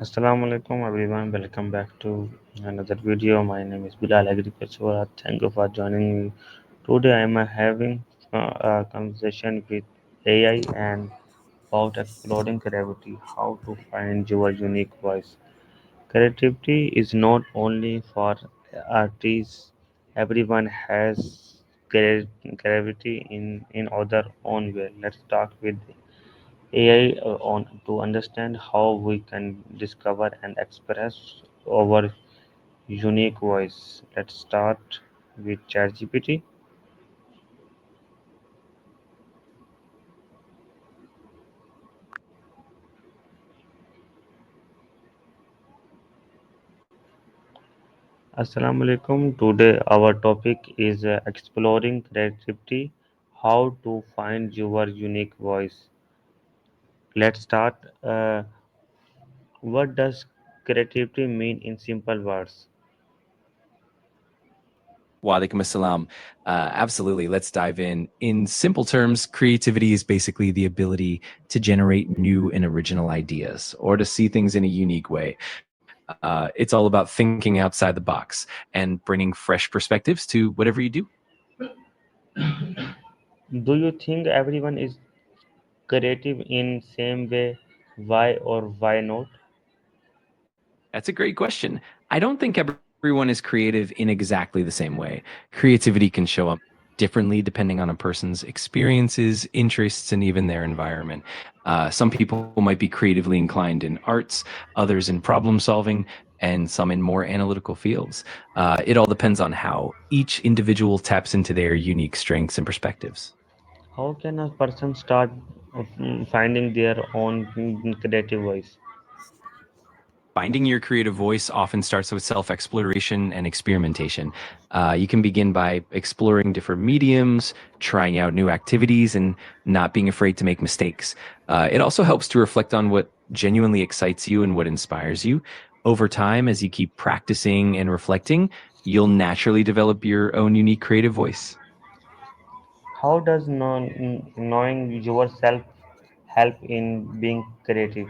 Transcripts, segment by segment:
Assalamu alaikum everyone. Welcome back to another video. My name is Bilal Agriculture. Thank you for joining me. Today I am having a conversation with AI and about exploring creativity, how to find your unique voice. Creativity is not only for artists. Everyone has creativity in other own way. Let's talk with AI on to understand how we can discover and express our unique voice. Let's start with ChatGPT. Assalamu alaikum. Today our topic is exploring creativity, how to find your unique voice. Let's start. What does creativity mean in simple words? Walaikum assalam. Absolutely. Let's dive in. In simple terms, creativity is basically the ability to generate new and original ideas or to see things in a unique way. It's all about thinking outside the box and bringing fresh perspectives to whatever you do. Do you think everyone is creative in same way? Why or why not? That's a great question. I don't think everyone is creative in exactly the same way. Creativity can show up differently depending on a person's experiences, interests, and even their environment. Some people might be creatively inclined in arts, others in problem solving, and some in more analytical fields. It all depends on how each individual taps into their unique strengths and perspectives. How can a person start finding their own creative voice? Finding your creative voice often starts with self exploration and experimentation. You can begin by exploring different mediums, trying out new activities, and not being afraid to make mistakes. It also helps to reflect on what genuinely excites you and what inspires you. Over time, as you keep practicing and reflecting, you'll naturally develop your own unique creative voice. How does knowing yourself help in being creative?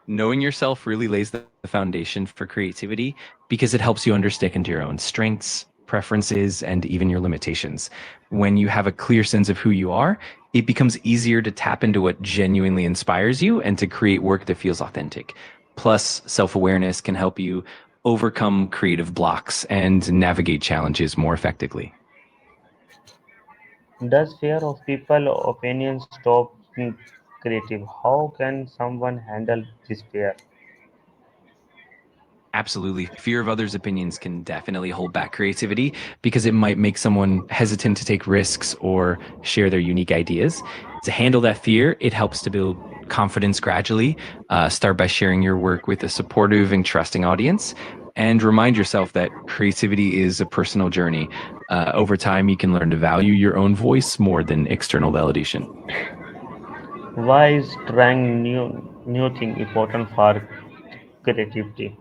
Knowing yourself really lays the foundation for creativity because it helps you understand your own strengths, preferences, and even your limitations. When you have a clear sense of who you are, it becomes easier to tap into what genuinely inspires you and to create work that feels authentic. Plus, self awareness can help you overcome creative blocks and navigate challenges more effectively. Does fear of people opinions stop creative? How can someone handle this fear? Absolutely. Fear of others' opinions can definitely hold back creativity because it might make someone hesitant to take risks or share their unique ideas. To handle that fear, it helps to build confidence gradually. Start by sharing your work with a supportive and trusting audience, and remind yourself that creativity is a personal journey. Over time, you can learn to value your own voice more than external validation. Why is trying new thing important for creativity?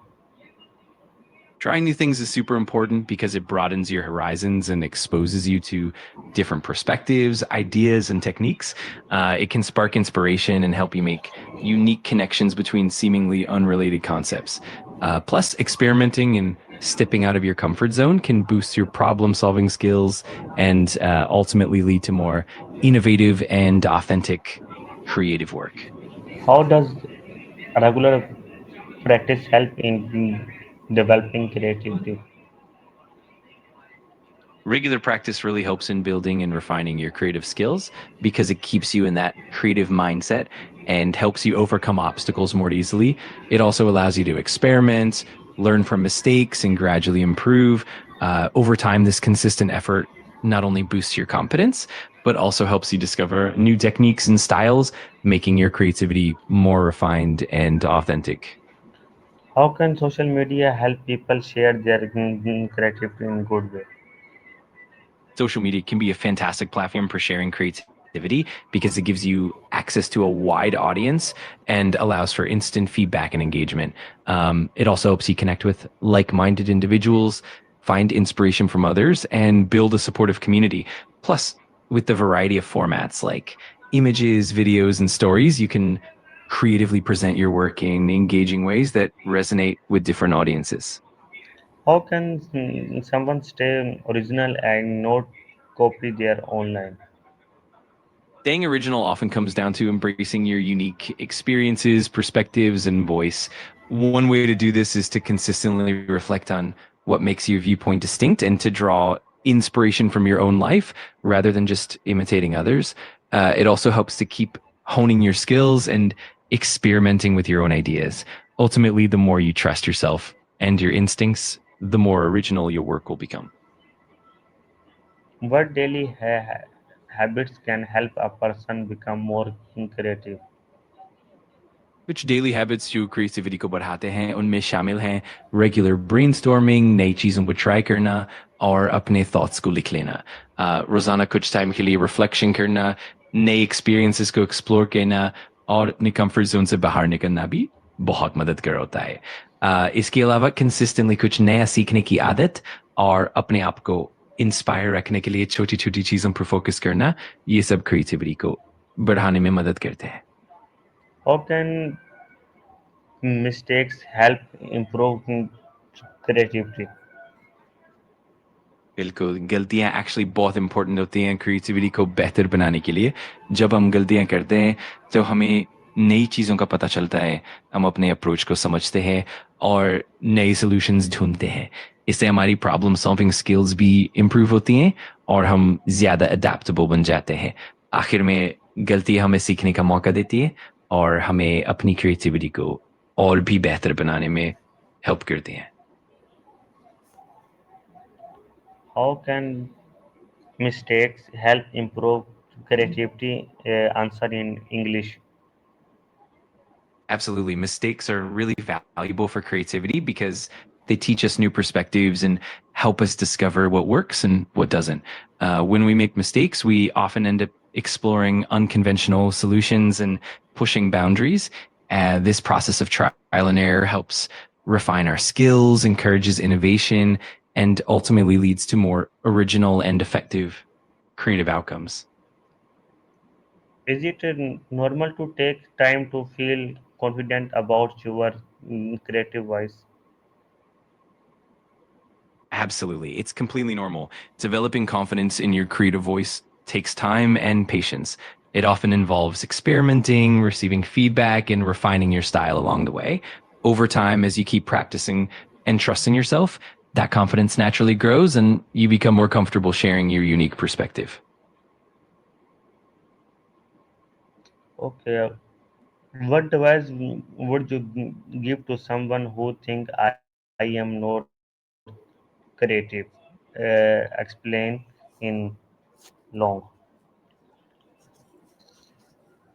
Trying new things is super important because it broadens your horizons and exposes you to different perspectives, ideas, and techniques. It can spark inspiration and help you make unique connections between seemingly unrelated concepts. Plus, experimenting and stepping out of your comfort zone can boost your problem solving skills and ultimately lead to more innovative and authentic creative work. How does regular practice help in developing creativity? Regular practice really helps in building and refining your creative skills because it keeps you in that creative mindset and helps you overcome obstacles more easily. It also allows you to experiment, learn from mistakes, and gradually improve. Over time, this consistent effort not only boosts your confidence, but also helps you discover new techniques and styles, making your creativity more refined and authentic. How can social media help people share their creativity in good way? Social media can be a fantastic platform for sharing creativity because it gives you access to a wide audience and allows for instant feedback and engagement. It also helps you connect with like minded individuals, find inspiration from others, and build a supportive community. Plus, with the variety of formats like images, videos, and stories, you can creatively present your work in engaging ways that resonate with different audiences. How can someone stay original and not copy their online? Staying original often comes down to embracing your unique experiences, perspectives, and voice. One way to do this is to consistently reflect on what makes your viewpoint distinct and to draw inspiration from your own life rather than just imitating others. It also helps to keep honing your skills and experimenting with your own ideas. Ultimately, the more you trust yourself and your instincts, the more original your work will become. What daily habits can help a person become more creative? कुछ daily habits जो creativity को बढ़ाते हैं उनमें शामिल हैं regular brainstorming, नई चीज़ों को ट्राई करना और अपने थॉट्स को लिख लेना। रोज़ाना कुछ टाइम के लिए रिफ्लेक्शन करना, नए एक्सपीरियंसेस को एक्सप्लोर करना और अपने कंफर्ट जोन से बाहर निकलना भी बहुत मदद कर होता है। इसके अलावा कंसिस्टेंटली कुछ नया सीखने की आदत और अपने आप को इंस्पायर रखने के लिए छोटी छोटी चीज़ों पर फोकस करना, ये सब क्रिएटिविटी को बढ़ाने में मदद करते हैं। How can mistakes help improve creativity? बिल्कुल, गलतियाँ एक्चुअली बहुत इम्पोर्टेंट होती हैं क्रिएटिविटी को बेहतर बनाने के लिए। जब हम गलतियाँ करते हैं, तो हमें नई चीज़ों का पता चलता है, हम अपने अप्रोच को समझते हैं और नए सॉल्यूशंस ढूँढते हैं। इससे हमारी प्रॉब्लम सॉल्विंग स्किल्स भी इम्प्रूव होती हैं और हम ज़्यादा अडैप्टेबल बन जाते हैं। आखिर में गलती हमें सीखने का मौका देती है और हमें अपनी क्रिएटिविटी को और भी बेहतर बनाने में हेल्प करती हैं। How can mistakes help improve creativity? Answer in English. Absolutely. Mistakes are really valuable for creativity because they teach us new perspectives and help us discover what works and what doesn't. When we make mistakes, we often end up exploring unconventional solutions and pushing boundaries. This process of trial and error helps refine our skills, encourages innovation, and ultimately leads to more original and effective creative outcomes. Is it normal to take time to feel confident about your creative voice? Absolutely. It's completely normal. Developing confidence in your creative voice takes time and patience. It often involves experimenting, receiving feedback, and refining your style along the way. Over time, as you keep practicing and trusting yourself, that confidence naturally grows and you become more comfortable sharing your unique perspective. Okay. What advice would you give to someone who think I am not creative? Explain in long.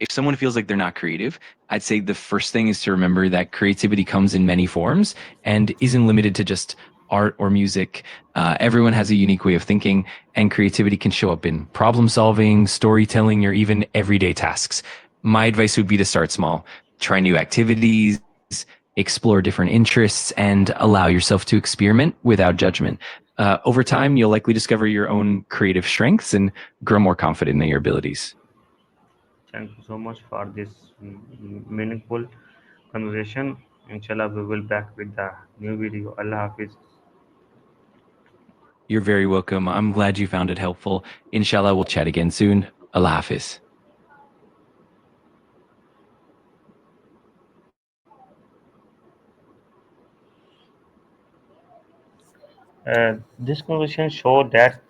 If someone feels like they're not creative, I'd say the first thing is to remember that creativity comes in many forms and isn't limited to just art or music. Everyone has a unique way of thinking, and creativity can show up in problem solving, storytelling, or even everyday tasks. My advice would be to start small, try new activities, explore different interests, and allow yourself to experiment without judgment. Over time, you'll likely discover your own creative strengths and grow more confident in your abilities. Thank you so much for this meaningful conversation. Inshallah, we will back with the new video. Allah Hafiz. You're very welcome. I'm glad you found it helpful. Inshallah, we'll chat again soon. Allah Hafiz. This conversation show that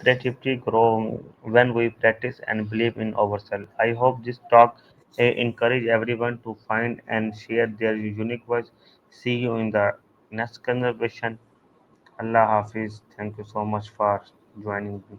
creativity grow when we practice and believe in ourselves. I hope this talk encourage everyone to find and share their unique voice. See you in the next conversation. Allah Hafiz. Thank you so much for joining me.